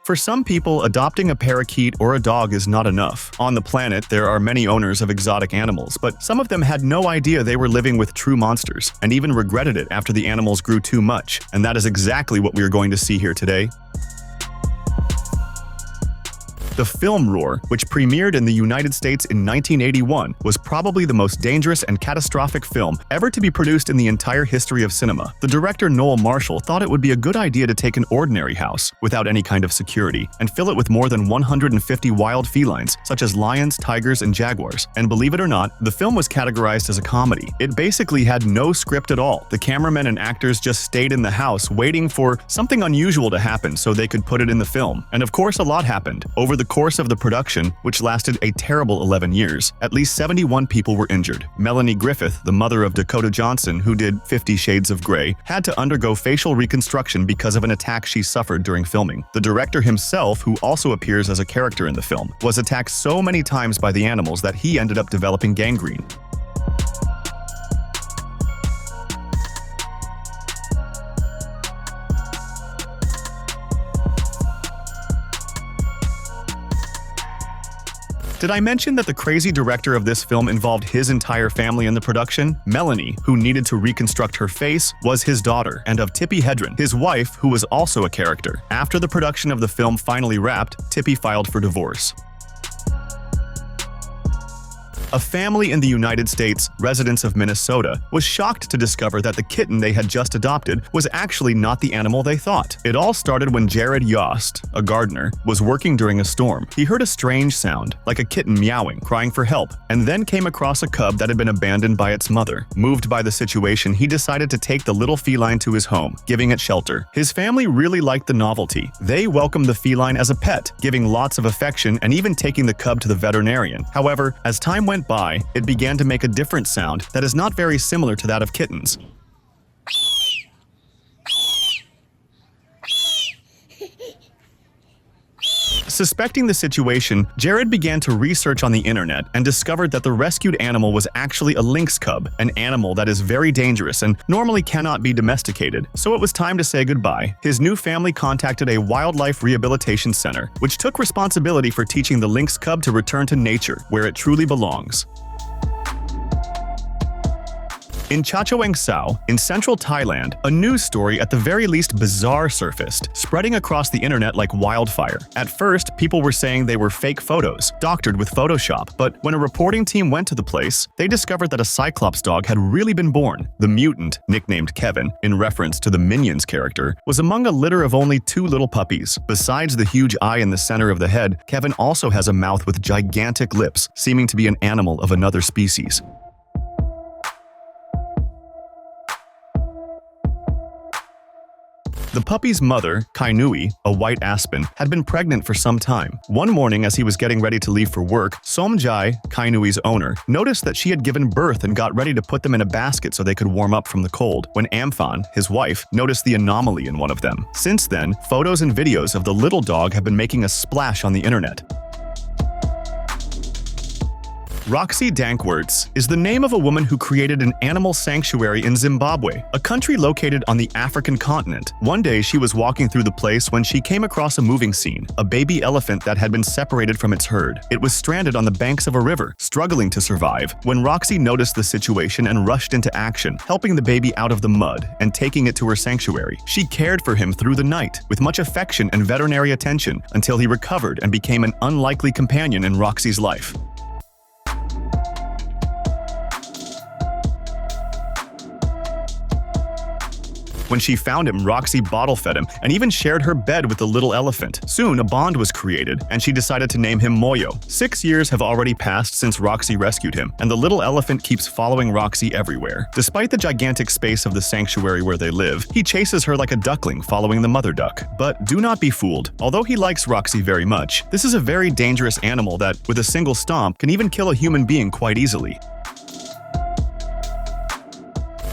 For some people, adopting a parakeet or a dog is not enough. On the planet, there are many owners of exotic animals, but some of them had no idea they were living with true monsters, and even regretted it after the animals grew too much. And that is exactly what we are going to see here today. The film Roar, which premiered in the United States in 1981, was probably the most dangerous and catastrophic film ever to be produced in the entire history of cinema. The director Noel Marshall thought it would be a good idea to take an ordinary house, without any kind of security, and fill it with more than 150 wild felines, such as lions, tigers, and jaguars. And believe it or not, the film was categorized as a comedy. It basically had no script at all. The cameramen and actors just stayed in the house waiting for something unusual to happen so they could put it in the film. And of course, a lot happened. Over the course of the production, which lasted a terrible 11 years, at least 71 people were injured. Melanie Griffith, the mother of Dakota Johnson, who did 50 Shades of Grey, had to undergo facial reconstruction because of an attack she suffered during filming. The director himself, who also appears as a character in the film, was attacked so many times by the animals that he ended up developing gangrene. Did I mention that the crazy director of this film involved his entire family in the production? Melanie, who needed to reconstruct her face, was his daughter, and of Tippi Hedren, his wife, who was also a character. After the production of the film finally wrapped, Tippi filed for divorce. A family in the United States, residents of Minnesota, was shocked to discover that the kitten they had just adopted was actually not the animal they thought. It all started when Jared Yost, a gardener, was working during a storm. He heard a strange sound, like a kitten meowing, crying for help, and then came across a cub that had been abandoned by its mother. Moved by the situation, he decided to take the little feline to his home, giving it shelter. His family really liked the novelty. They welcomed the feline as a pet, giving lots of affection and even taking the cub to the veterinarian. However, as time went by, it began to make a different sound that is not very similar to that of kittens. Suspecting the situation, Jared began to research on the internet and discovered that the rescued animal was actually a lynx cub, an animal that is very dangerous and normally cannot be domesticated. So it was time to say goodbye. His new family contacted a wildlife rehabilitation center, which took responsibility for teaching the lynx cub to return to nature, where it truly belongs. In Chachoengsao, in central Thailand, a news story at the very least bizarre surfaced, spreading across the internet like wildfire. At first, people were saying they were fake photos, doctored with Photoshop, but when a reporting team went to the place, they discovered that a Cyclops dog had really been born. The mutant, nicknamed Kevin, in reference to the Minions character, was among a litter of only 2 little puppies. Besides the huge eye in the center of the head, Kevin also has a mouth with gigantic lips, seeming to be an animal of another species. The puppy's mother, Kainui, a white aspen, had been pregnant for some time. One morning as he was getting ready to leave for work, Somjai, Kainui's owner, noticed that she had given birth and got ready to put them in a basket so they could warm up from the cold, when Amphan, his wife, noticed the anomaly in one of them. Since then, photos and videos of the little dog have been making a splash on the internet. Roxy Dankworts is the name of a woman who created an animal sanctuary in Zimbabwe, a country located on the African continent. One day she was walking through the place when she came across a moving scene, a baby elephant that had been separated from its herd. It was stranded on the banks of a river, struggling to survive, when Roxy noticed the situation and rushed into action, helping the baby out of the mud and taking it to her sanctuary. She cared for him through the night, with much affection and veterinary attention, until he recovered and became an unlikely companion in Roxy's life. When she found him, Roxy bottle-fed him and even shared her bed with the little elephant. Soon, a bond was created, and she decided to name him Moyo. 6 years have already passed since Roxy rescued him, and the little elephant keeps following Roxy everywhere. Despite the gigantic space of the sanctuary where they live, he chases her like a duckling following the mother duck. But do not be fooled. Although he likes Roxy very much, this is a very dangerous animal that, with a single stomp, can even kill a human being quite easily.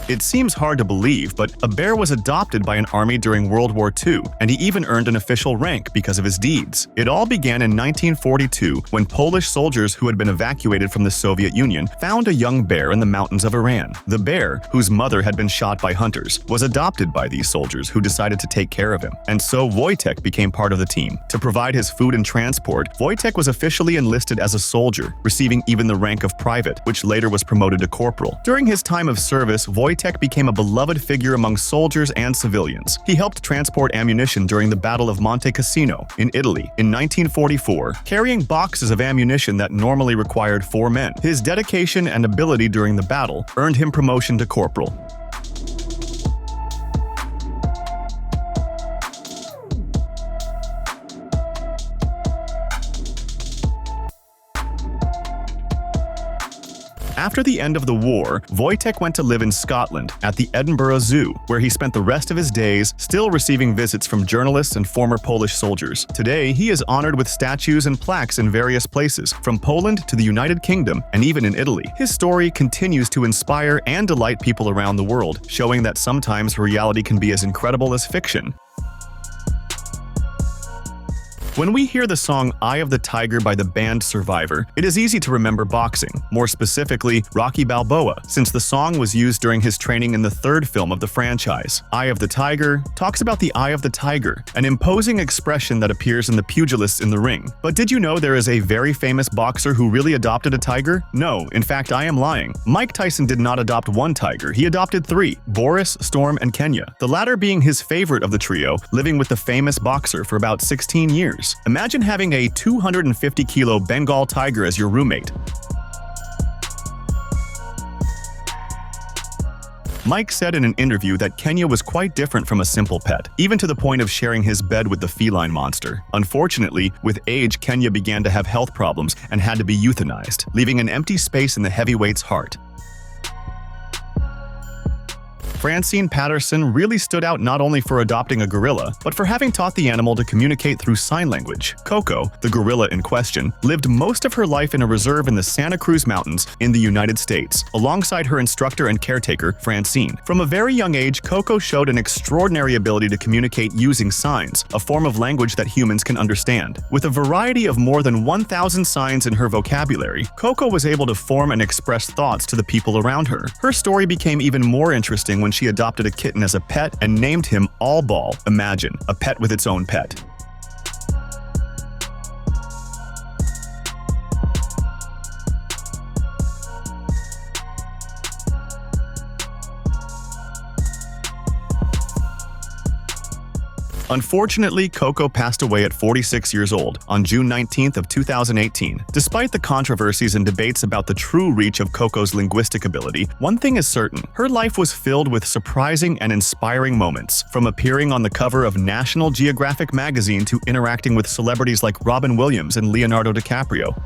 It seems hard to believe, but a bear was adopted by an army during World War II, and he even earned an official rank because of his deeds. It all began in 1942 when Polish soldiers who had been evacuated from the Soviet Union found a young bear in the mountains of Iran. The bear, whose mother had been shot by hunters, was adopted by these soldiers who decided to take care of him, and so Wojtek became part of the team. To provide his food and transport, Wojtek was officially enlisted as a soldier, receiving even the rank of private, which later was promoted to corporal. During his time of service, Wojtek became a beloved figure among soldiers and civilians. He helped transport ammunition during the Battle of Monte Cassino in Italy in 1944, carrying boxes of ammunition that normally required 4 men. His dedication and ability during the battle earned him promotion to corporal. After the end of the war, Wojtek went to live in Scotland at the Edinburgh Zoo, where he spent the rest of his days still receiving visits from journalists and former Polish soldiers. Today, he is honored with statues and plaques in various places, from Poland to the United Kingdom and even in Italy. His story continues to inspire and delight people around the world, showing that sometimes reality can be as incredible as fiction. When we hear the song Eye of the Tiger by the band Survivor, it is easy to remember boxing, more specifically Rocky Balboa, since the song was used during his training in the 3rd film of the franchise. Eye of the Tiger talks about the eye of the tiger, an imposing expression that appears in the pugilists in the ring. But did you know there is a very famous boxer who really adopted a tiger? No, in fact, I am lying. Mike Tyson did not adopt 1 tiger, he adopted 3, Boris, Storm, and Kenya, the latter being his favorite of the trio, living with the famous boxer for about 16 years. Imagine having a 250-kilo Bengal tiger as your roommate. Mike said in an interview that Kenya was quite different from a simple pet, even to the point of sharing his bed with the feline monster. Unfortunately, with age, Kenya began to have health problems and had to be euthanized, leaving an empty space in the heavyweight's heart. Francine Patterson really stood out not only for adopting a gorilla, but for having taught the animal to communicate through sign language. Coco, the gorilla in question, lived most of her life in a reserve in the Santa Cruz Mountains in the United States, alongside her instructor and caretaker, Francine. From a very young age, Coco showed an extraordinary ability to communicate using signs, a form of language that humans can understand. With a variety of more than 1,000 signs in her vocabulary, Coco was able to form and express thoughts to the people around her. Her story became even more interesting when she adopted a kitten as a pet and named him All Ball. Imagine, a pet with its own pet. Unfortunately, Coco passed away at 46 years old on June 19th of 2018. Despite the controversies and debates about the true reach of Coco's linguistic ability, one thing is certain: her life was filled with surprising and inspiring moments, from appearing on the cover of National Geographic magazine to interacting with celebrities like Robin Williams and Leonardo DiCaprio.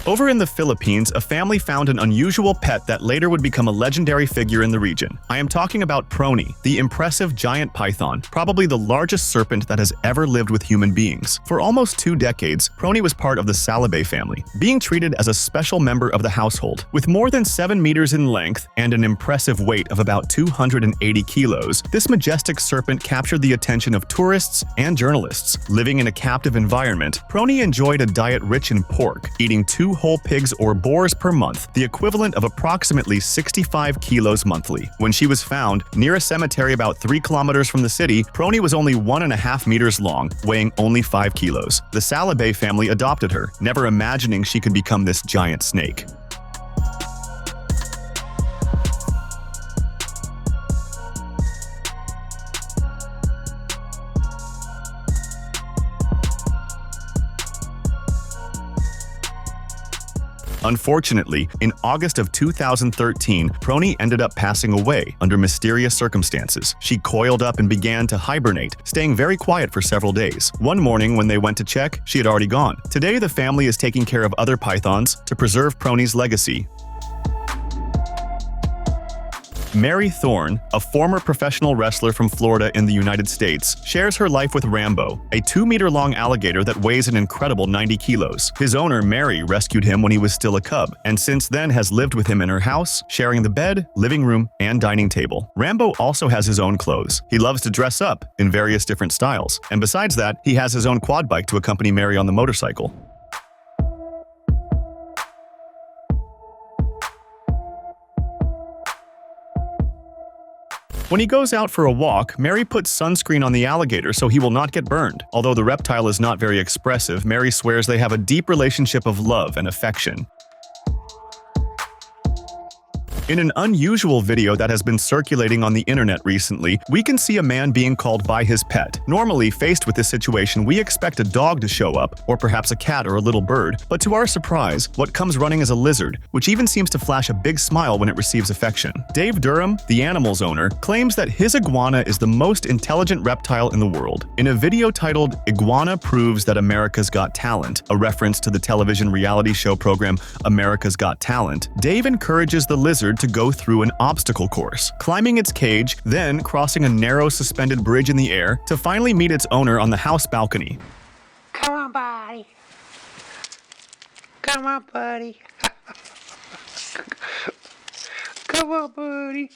Over in the Philippines, a family found an unusual pet that later would become a legendary figure in the region. I am talking about Prony, the impressive giant python, probably the largest serpent that has ever lived with human beings. For almost 2 decades, Prony was part of the Salabay family, being treated as a special member of the household. With more than 7 meters in length and an impressive weight of about 280 kilos, this majestic serpent captured the attention of tourists and journalists. Living in a captive environment, Prony enjoyed a diet rich in pork, eating 2 whole pigs or boars per month, the equivalent of approximately 65 kilos monthly. When she was found near a cemetery about 3 kilometers from the city, Prony was only 1.5 meters long, weighing only 5 kilos. The Salabay family adopted her, never imagining she could become this giant snake. Unfortunately, in August of 2013, Prony ended up passing away under mysterious circumstances. She coiled up and began to hibernate, staying very quiet for several days. One morning when they went to check, she had already gone. Today, the family is taking care of other pythons to preserve Prony's legacy. Mary Thorne, a former professional wrestler from Florida in the United States, shares her life with Rambo, a 2-meter-long alligator that weighs an incredible 90 kilos. His owner, Mary, rescued him when he was still a cub, and since then has lived with him in her house, sharing the bed, living room, and dining table. Rambo also has his own clothes. He loves to dress up in various different styles, and besides that, he has his own quad bike to accompany Mary on the motorcycle. When he goes out for a walk, Mary puts sunscreen on the alligator so he will not get burned. Although the reptile is not very expressive, Mary swears they have a deep relationship of love and affection. In an unusual video that has been circulating on the internet recently, we can see a man being called by his pet. Normally, faced with this situation, we expect a dog to show up, or perhaps a cat or a little bird, but to our surprise, what comes running is a lizard, which even seems to flash a big smile when it receives affection. Dave Durham, the animal's owner, claims that his iguana is the most intelligent reptile in the world. In a video titled "Iguana Proves That America's Got Talent," a reference to the television reality show program America's Got Talent, Dave encourages the lizard to go through an obstacle course, climbing its cage, then crossing a narrow suspended bridge in the air to finally meet its owner on the house balcony. Come on, buddy. Come on, buddy. Come on, buddy.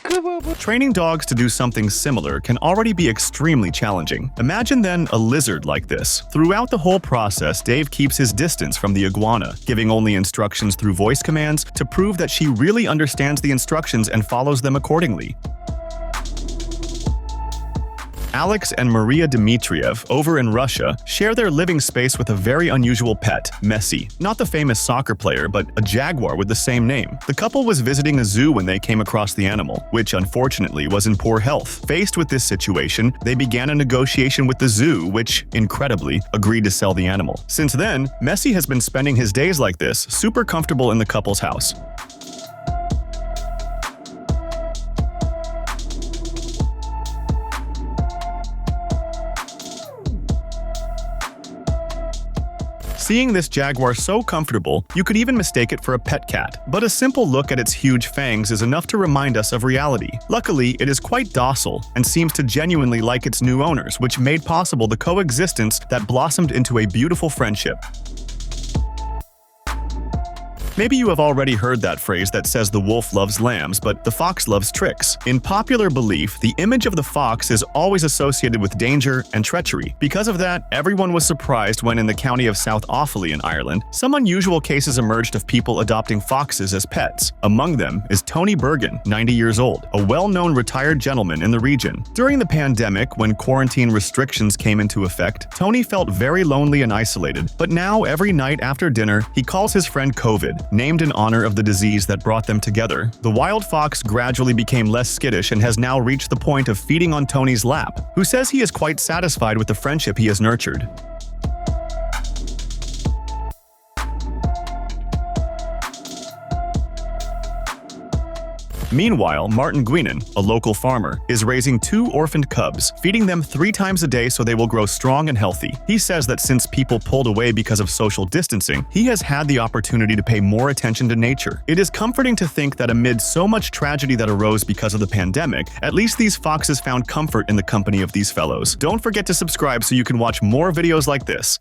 Come on, buddy. Training dogs to do something similar can already be extremely challenging. Imagine then a lizard like this. Throughout the whole process, Dave keeps his distance from the iguana, giving only instructions through voice commands to prove that she really understands the instructions and follows them accordingly. Alex and Maria Dmitriev, over in Russia, share their living space with a very unusual pet, Messi. Not the famous soccer player, but a jaguar with the same name. The couple was visiting a zoo when they came across the animal, which unfortunately was in poor health. Faced with this situation, they began a negotiation with the zoo, which, incredibly, agreed to sell the animal. Since then, Messi has been spending his days like this, super comfortable in the couple's house. Seeing this jaguar so comfortable, you could even mistake it for a pet cat. But a simple look at its huge fangs is enough to remind us of reality. Luckily, it is quite docile and seems to genuinely like its new owners, which made possible the coexistence that blossomed into a beautiful friendship. Maybe you have already heard that phrase that says the wolf loves lambs, but the fox loves tricks. In popular belief, the image of the fox is always associated with danger and treachery. Because of that, everyone was surprised when in the county of South Offaly in Ireland, some unusual cases emerged of people adopting foxes as pets. Among them is Tony Bergen, 90 years old, a well-known retired gentleman in the region. During the pandemic, when quarantine restrictions came into effect, Tony felt very lonely and isolated, but now every night after dinner, he calls his friend COVID, named in honor of the disease that brought them together. The wild fox gradually became less skittish and has now reached the point of feeding on Tony's lap, who says he is quite satisfied with the friendship he has nurtured. Meanwhile, Martin Guinan, a local farmer, is raising 2 orphaned cubs, feeding them 3 times a day so they will grow strong and healthy. He says that since people pulled away because of social distancing, he has had the opportunity to pay more attention to nature. It is comforting to think that amid so much tragedy that arose because of the pandemic, at least these foxes found comfort in the company of these fellows. Don't forget to subscribe so you can watch more videos like this.